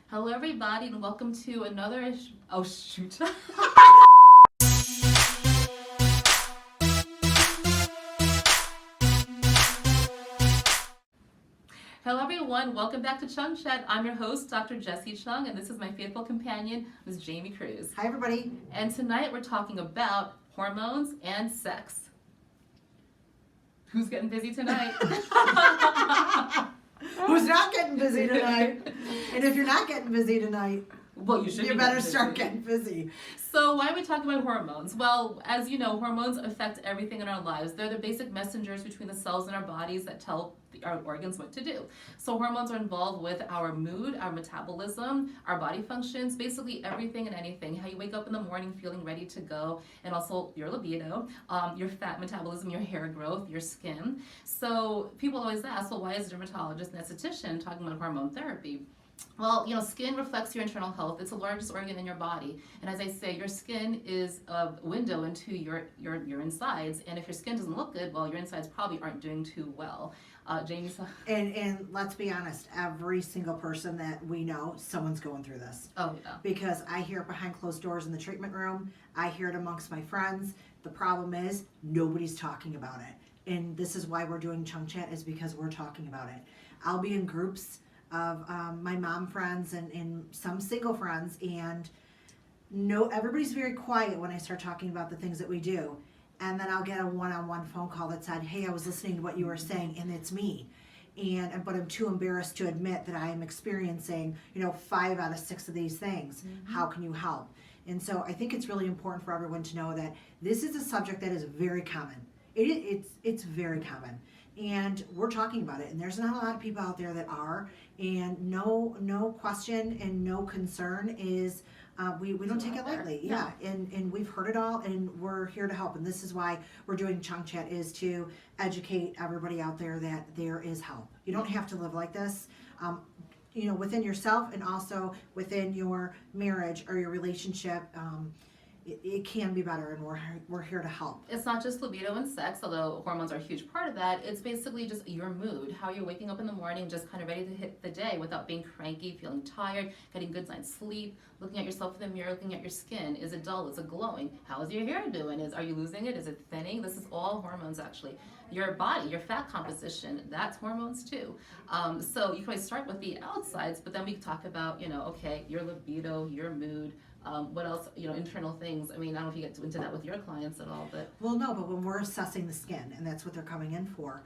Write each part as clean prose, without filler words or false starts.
Hello, everybody, and welcome to another. Oh, shoot. Hello, everyone. Welcome back to Cheung Chat. I'm your host, Dr. Jessie Cheung, and this is my faithful companion, Ms. Jamie Cruz. Hi, everybody. And tonight we're talking about hormones and sex. Who's getting busy tonight? Who's not getting busy tonight? And if you're not getting busy tonight, well, you better start getting busy. So why are we talking about hormones? Well, as you know, hormones affect everything in our lives. They're the basic messengers between the cells in our bodies that tell our organs what to do. So hormones are involved with our mood, our metabolism, our body functions, basically everything and anything. How you wake up in the morning feeling ready to go, and also your libido, your fat metabolism, your hair growth, your skin. So people always ask, well, why is a dermatologist and esthetician talking about hormone therapy? Well, skin reflects your internal health. It's the largest organ in your body. And as I say, your skin is a window into your insides. And if your skin doesn't look good, well, your insides probably aren't doing too well. Jamie? And let's be honest, every single person that we know, someone's going through this. Oh, yeah. Because I hear it behind closed doors in the treatment room. I hear it amongst my friends. The problem is nobody's talking about it. And this is why we're doing Cheung Chat, is because we're talking about it. I'll be in groups of my mom friends and some single friends, and everybody's very quiet when I start talking about the things that we do. And then I'll get a one-on-one phone call that said, hey, I was listening to what you were saying, and it's me. But I'm too embarrassed to admit that I am experiencing 5 out of 6 of these things. Mm-hmm. How can you help? And so I think it's really important for everyone to know that this is a subject that is very common. It's very common. And we're talking about it, and there's not a lot of people out there that are, and no question and no concern is we don't take it lightly. Yeah. And we've heard it all, and we're here to help, and this is why we're doing Cheung Chat, is to educate everybody out there that there is help. You don't have to live like this, within yourself and also within your marriage or your relationship. It can be better, and we're here to help. It's not just libido and sex, although hormones are a huge part of that. It's basically just your mood, how you're waking up in the morning, just kind of ready to hit the day without being cranky, feeling tired, getting good night's sleep, looking at yourself in the mirror, looking at your skin. Is it dull? Is it glowing? How is your hair doing? Are you losing it? Is it thinning? This is all hormones, actually. Your body, your fat composition, that's hormones too. So you can always start with the outsides, but then we talk about, your libido, your mood. What else, internal things. I mean, I don't know if you get into that with your clients at all, but... Well, no, but when we're assessing the skin, and that's what they're coming in for,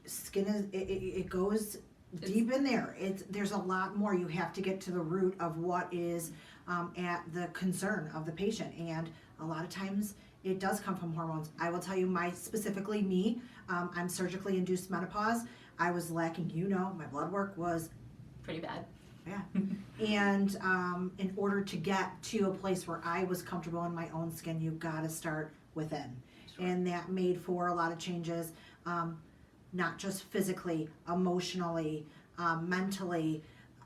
skin it goes deep in there. There's a lot more. You have to get to the root of what is at the concern of the patient, and a lot of times it does come from hormones. I will tell you, specifically me, I'm surgically induced menopause. I was lacking, my blood work was... pretty bad. Yeah. And in order to get to a place where I was comfortable in my own skin, you've got to start within. Sure. And that made for a lot of changes, not just physically, emotionally, mentally.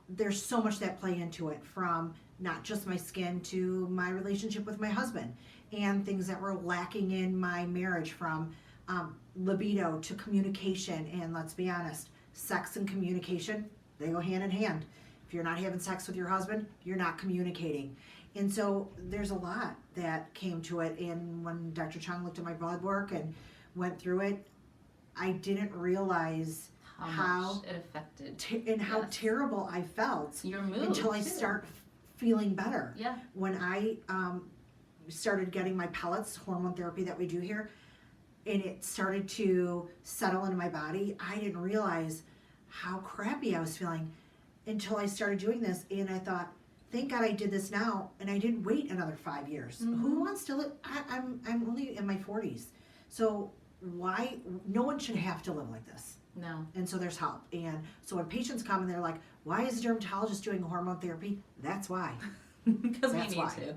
There's so much that play into it, from not just my skin to my relationship with my husband, and things that were lacking in my marriage, from libido to communication. And let's be honest, sex and communication, they go hand in hand. If you're not having sex with your husband, you're not communicating. And so there's a lot that came to it. And when Dr. Cheung looked at my blood work and went through it, I didn't realize how much it affected and how terrible I felt. Your mood until I start feeling better. Yeah. When I started getting my pellets, hormone therapy that we do here, and it started to settle into my body, I didn't realize how crappy I was feeling until I started doing this. And I thought, thank God I did this now, and I didn't wait another 5 years. Mm-hmm. Who wants to live? I'm only in my 40s. So why? No one should have to live like this. No. And so there's help. And so when patients come and they're like, why is a dermatologist doing hormone therapy? That's why. because we That's need why. to.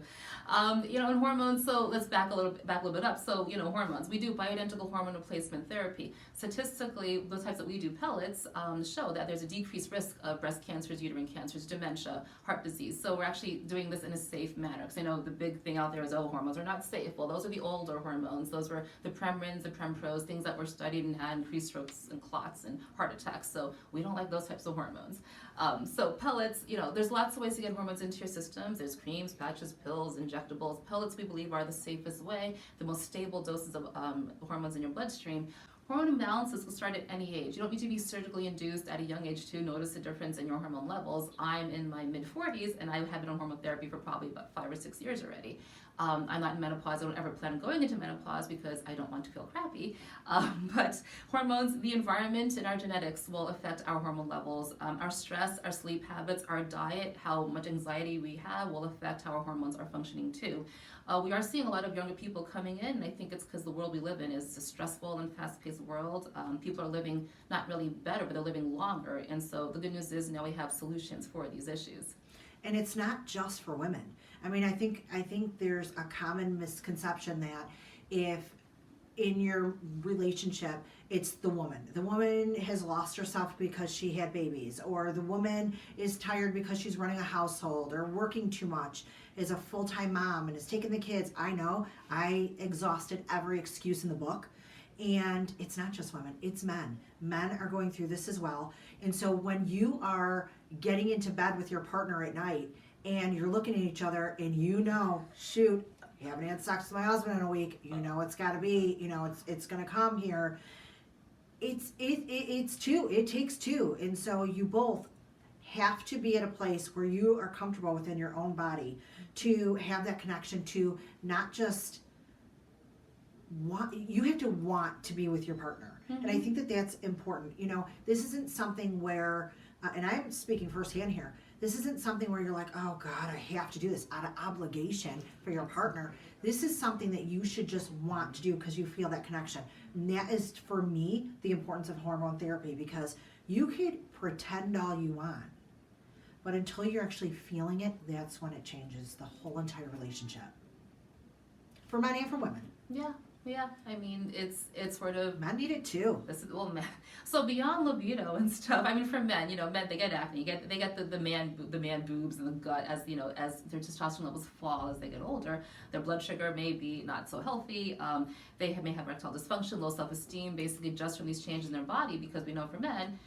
And hormones. So let's back a little bit up. So hormones. We do bioidentical hormone replacement therapy. Statistically, the types that we do pellets show that there's a decreased risk of breast cancers, uterine cancers, dementia, heart disease. So we're actually doing this in a safe manner. Because I know the big thing out there is, oh, hormones are not safe. Well, those are the older hormones. Those were the Premrins, the Prempros, things that were studied and had increased strokes and clots and heart attacks. So we don't like those types of hormones. So pellets, there's lots of ways to get hormones into your systems. There's creams, patches, pills, injectables. Pellets, we believe, are the safest way, the most stable doses of hormones in your bloodstream. Hormone imbalances will start at any age. You don't need to be surgically induced at a young age to notice a difference in your hormone levels. I'm in my mid-40s, and I have been on hormone therapy for probably about 5 or 6 years already. I'm not in menopause. I don't ever plan on going into menopause because I don't want to feel crappy. But hormones, the environment, and our genetics will affect our hormone levels. Our stress, our sleep habits, our diet, how much anxiety we have will affect how our hormones are functioning too. We are seeing a lot of younger people coming in, and I think it's because the world we live in is a stressful and fast-paced world. People are living not really better, but they're living longer. And so the good news is now we have solutions for these issues. And it's not just for women. I mean, I think there's a common misconception that if in your relationship it's the woman has lost herself because she had babies, or the woman is tired because she's running a household or working too much, is a full-time mom and is taking the kids. I know I exhausted every excuse in the book. And it's not just women, it's men. Men are going through this as well. And so when you are getting into bed with your partner at night and you're looking at each other and shoot, you haven't had sex with my husband in a week, it's got to be, it's going to come here. It's two. It takes two. And so you both have to be at a place where you are comfortable within your own body to have that connection, to not just you have to want to be with your partner. Mm-hmm. And I think that that's important. This isn't something where, and I'm speaking firsthand here, this isn't something where you're like, oh God, I have to do this out of obligation for your partner. This is something that you should just want to do because you feel that connection. And that is, for me, the importance of hormone therapy, because you could pretend all you want, but until you're actually feeling it, that's when it changes the whole entire relationship. For men and for women. Yeah, I mean, it's sort of... Men need it too. Men. So beyond libido and stuff, I mean, for men, men, they get acne, they get the man boobs and the gut as their testosterone levels fall as they get older. Their blood sugar may be not so healthy. They may have erectile dysfunction, low self-esteem, basically just from these changes in their body, because we know for men,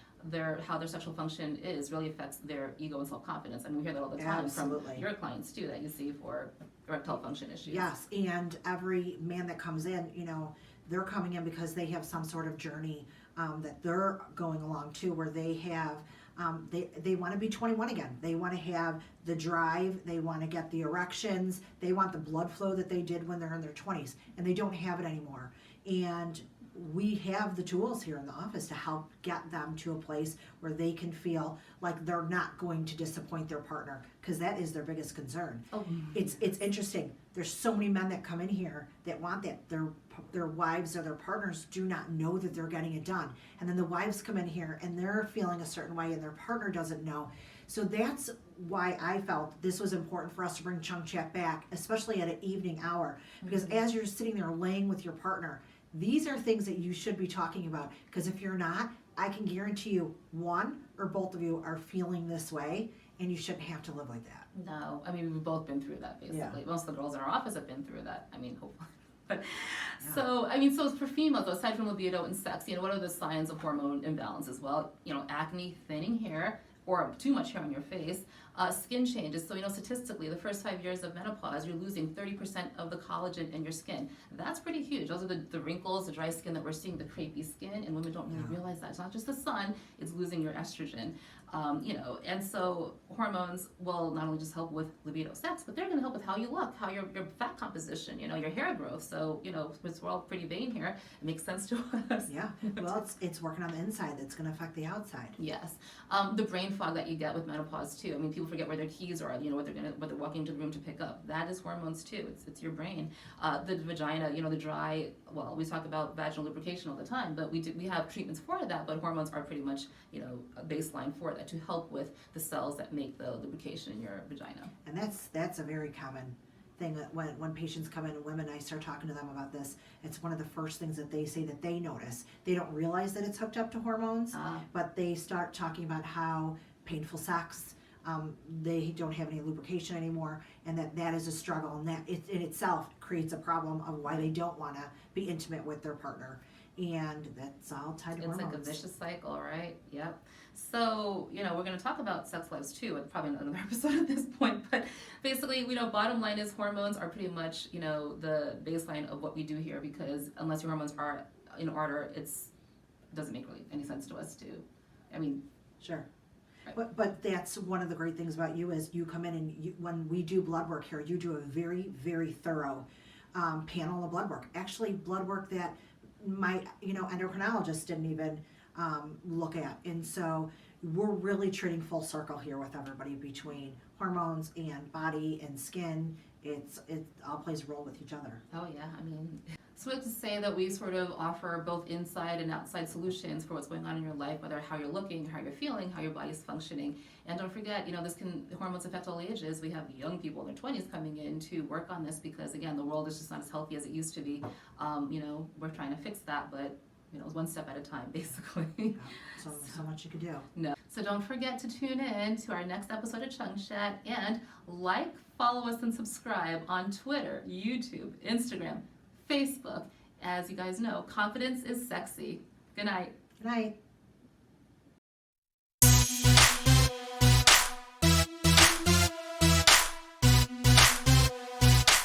how their sexual function really affects their ego and self-confidence. And we hear that all the time. Absolutely. From your clients too, that you see for erectile function issues. Yes, and every man that comes in, they're coming in because they have some sort of journey that they're going along to, where they have they want to be 21 again. They want to have the drive. They want to get the erections. They want the blood flow that they did when they're in their 20s, and they don't have it anymore. And we have the tools here in the office to help get them to a place where they can feel like they're not going to disappoint their partner, because that is their biggest concern. Oh. It's interesting. There's so many men that come in here that want that. Their wives or their partners do not know that they're getting it done. And then the wives come in here and they're feeling a certain way and their partner doesn't know. So that's why I felt this was important for us to bring Cheung Chat back, especially at an evening hour. Because as you're sitting there laying with your partner, these are things that you should be talking about, because if you're not, I can guarantee you one or both of you are feeling this way, and you shouldn't have to live like that. No, I mean, we've both been through that, basically. Yeah. Most of the girls in our office have been through that. I mean, hopefully. But, yeah. So for females, aside from libido and sex, what are the signs of hormone imbalances? Well, acne, thinning hair, or too much hair on your face, skin changes. So, statistically, the first 5 years of menopause, you're losing 30% of the collagen in your skin. That's pretty huge. Those are the wrinkles, the dry skin that we're seeing, the crepey skin, and women don't really realize that. It's not just the sun, it's losing your estrogen. And so hormones will not only just help with libido, sex, but they're going to help with how you look, how your fat composition, your hair growth. So, since we're all pretty vain here, it makes sense to us. Yeah. Well, it's working on the inside that's going to affect the outside. Yes. The brain fog that you get with menopause too. I mean, people forget where their keys are, what they're walking into the room to pick up. That is hormones too. It's your brain. The vagina, the dry, well, we talk about vaginal lubrication all the time, but we have treatments for that, but hormones are pretty much, a baseline for that. that to help with the cells that make the lubrication in your vagina. And that's a very common thing that when patients come in, and women, I start talking to them about this, it's one of the first things that they say that they notice. They don't realize that it's hooked up to hormones, but they start talking about how painful sex, they don't have any lubrication anymore, and that is a struggle, and that it in itself creates a problem of why they don't want to be intimate with their partner. And that's all tied to hormones. It's like a vicious cycle, right? Yep. So, we're going to talk about sex lives too, and probably another episode at this point, but basically, bottom line is hormones are pretty much, the baseline of what we do here, because unless your hormones are in order, it doesn't make really any sense to us Sure. Right. But that's one of the great things about you is you come in and when we do blood work here, you do a very, very thorough panel of blood work. Actually, blood work that my endocrinologist didn't even look at. And so we're really treating full circle here with everybody between hormones and body and skin. It all plays a role with each other. Oh yeah, so we have to say that we sort of offer both inside and outside solutions for what's going on in your life, whether how you're looking, how you're feeling, how your body's functioning. And don't forget, hormones affect all ages. We have young people in their 20s coming in to work on this because, again, the world is just not as healthy as it used to be. We're trying to fix that, but it's one step at a time, basically. Yeah, so much you could do. No. So don't forget to tune in to our next episode of Cheung Chat, and follow us, and subscribe on Twitter, YouTube, Instagram, Facebook. As you guys know, confidence is sexy. Good night. Good night.